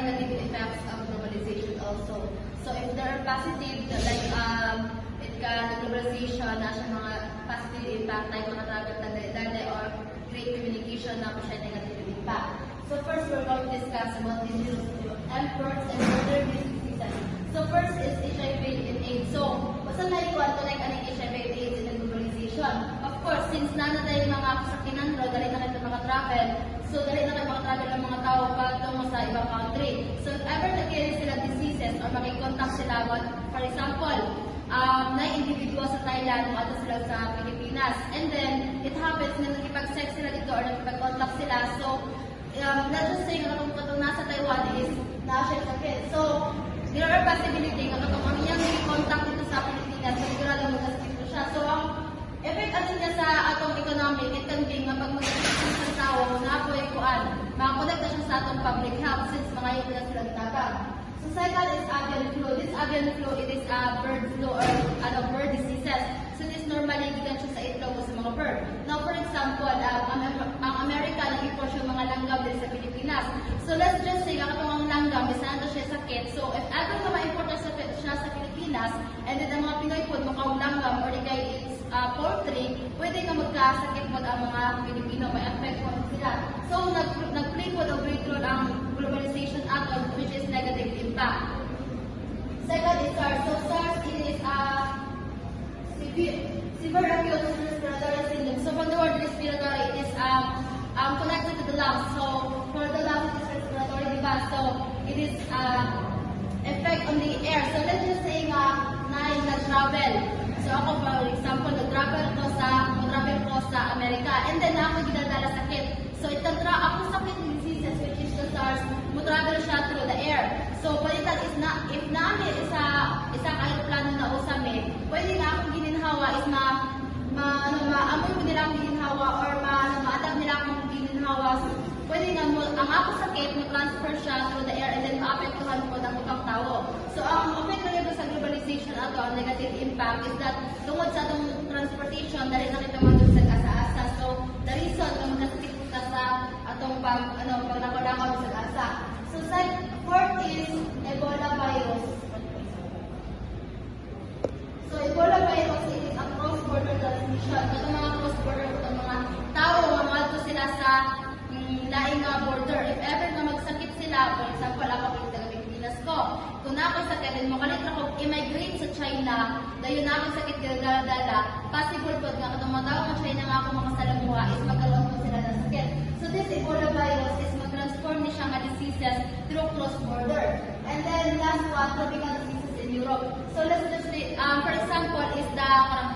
negative effects of globalization also. So if there are positive, like the globalization na siya mga positive impact, like mga travel dali or great communication na siya negative impact. So first, we're going to discuss about the news efforts and further diseases. So first is HIV and AIDS. So, basta na ikuan to like aning HIV and AIDS and globalization. Of course, since nana tayo mga kasakinan ro, dali na kayo mga travel. So, dali na kayo mga travel ng mga tao patungo sa ibang country. So, if ever nag-carry sila diseases or makikontact sila, for example, na individual sa Thailand o ato sila sa Pilipinas. And then, it happens na nakipag-sex sila dito or nakipag-contact sila. So, let's just say na kung katong nasa Taiwan is na-share sakit. So, there are possibility na kung ano yung contact dito sa Pilipinas, so sigurado mag-sakit ko siya. So, ang effect atin niya sa atong economic, it can be nga pag mag-sakit sa tao, na po yung kuan, makakonect na siya sa atong public health since mga yun na sila dagat. So, second is avian flu. This avian flu, it is bird flu or bird diseases. So, this normally gigan siya sa itlog o sa mga bird. Now, for example, ang Amerika, nag-import siya mga langgam din sa Pilipinas. So, let's just say, ang langgam, isa na siya sakit. So, if ever na ma-import siya sa Pilipinas, and then ang mga Pinoy po, mukhang langgam, or kay it's poultry, pwede nga magkasakit po ang mga Pilipino, may effect po sila. So, nag-play po o great role ang globalization atom, which is negative impact. Second is SARS. So, SARS, it is severe acute respiratory syndrome. So, from the word respiratory, it is connected to the lungs. So, for the lungs, it is respiratory, diba? So, it is effect on the air. So, let's just say nga, nag-travel. So, ako, for example, nag-travel ko sa Amerika. And then, ako ginadala sakit. So, ako sakit ng diseases, which is the SARS, mo-travel siya through the air. So, palitan is na, if namin isang aeroplano na usami, pwede nga akong gininhawa is maamoy ko nila akong gininhawa or ma-atab nila akong gininhawa. So, pwede nga ang ako sakit, mo-transfer siya through the air and then ma-apektuhan po ng ibang tao. So, ang effect na sa globalization ato, ang negative impact is that tungod sa itong transportation, dahil na kita mandun sa asa-asa. So, the reason kung nasakit ka sa atong pag-nakalakaw sa asa. So, fourth is Ebola virus. So, Ebola virus is a cross-border transmission. Ito mga cross-border, ito mga tao, mamalto sila sa laing border. If ever na magsakit sila, for example, ako taga Pilipinas ko, kung nakasakit, then makalit ako immigrate sa China, dahil nakasakit dala, possible po nga katong mga tao ng China nga ako makasalamuha is magkaroon po sila ng sakit. So, this Ebola virus is mag-transform ni siya nga diseases through cross-border. And then, last one, tropical diseases in Europe. So, let's just say, for example, is the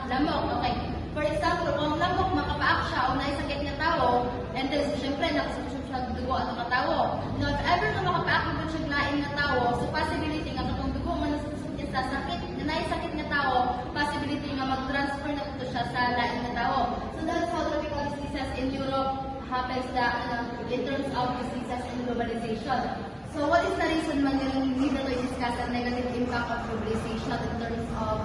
lamok. Okay. For example, kung lamok, makapaak siya o naisakit na tao, and then, syempre, nakasakit siya dugo at mga tao. Now, if ever na makapaak mo siya lain na tao, so possibility nga katong dugo man niya sa sakit, na naisakit na tao, possibility nga mag-transfer na ito siya sa lain na tao. So, that's how tropical diseases in Europe happens in terms of diseases and globalization. So, what is the reason man yung need na to discuss ang negative impact of globalization in terms of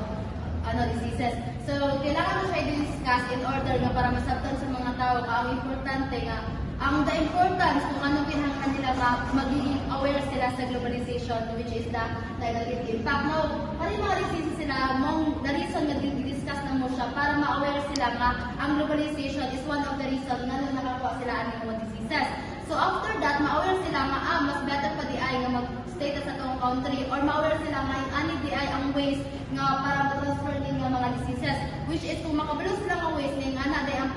diseases? So, kailangan mo siya i-discuss in order nga para masabtan sa mga tao ka ang importante nga the importance kung anong kinahanglan nila magiging aware sila sa globalization, which is the negative impact. Now, pari mga diseases sila, the reason na discuss na mo siya para ma-aware sila nga ang globalization is one of the reason na nakakuha sila ang mga diseases. So, after that, ma-aware sila nga, mas better pa di ay nga mag-stay sa itong country or ma-aware sila nga ani di ay ang ways nga para ma-transfer din nga mga diseases. Which is, kung makabalo sila nga ways nga na di ang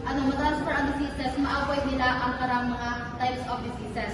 ma-transfer ang diseases, ma-avoid nila ang karang mga types of diseases.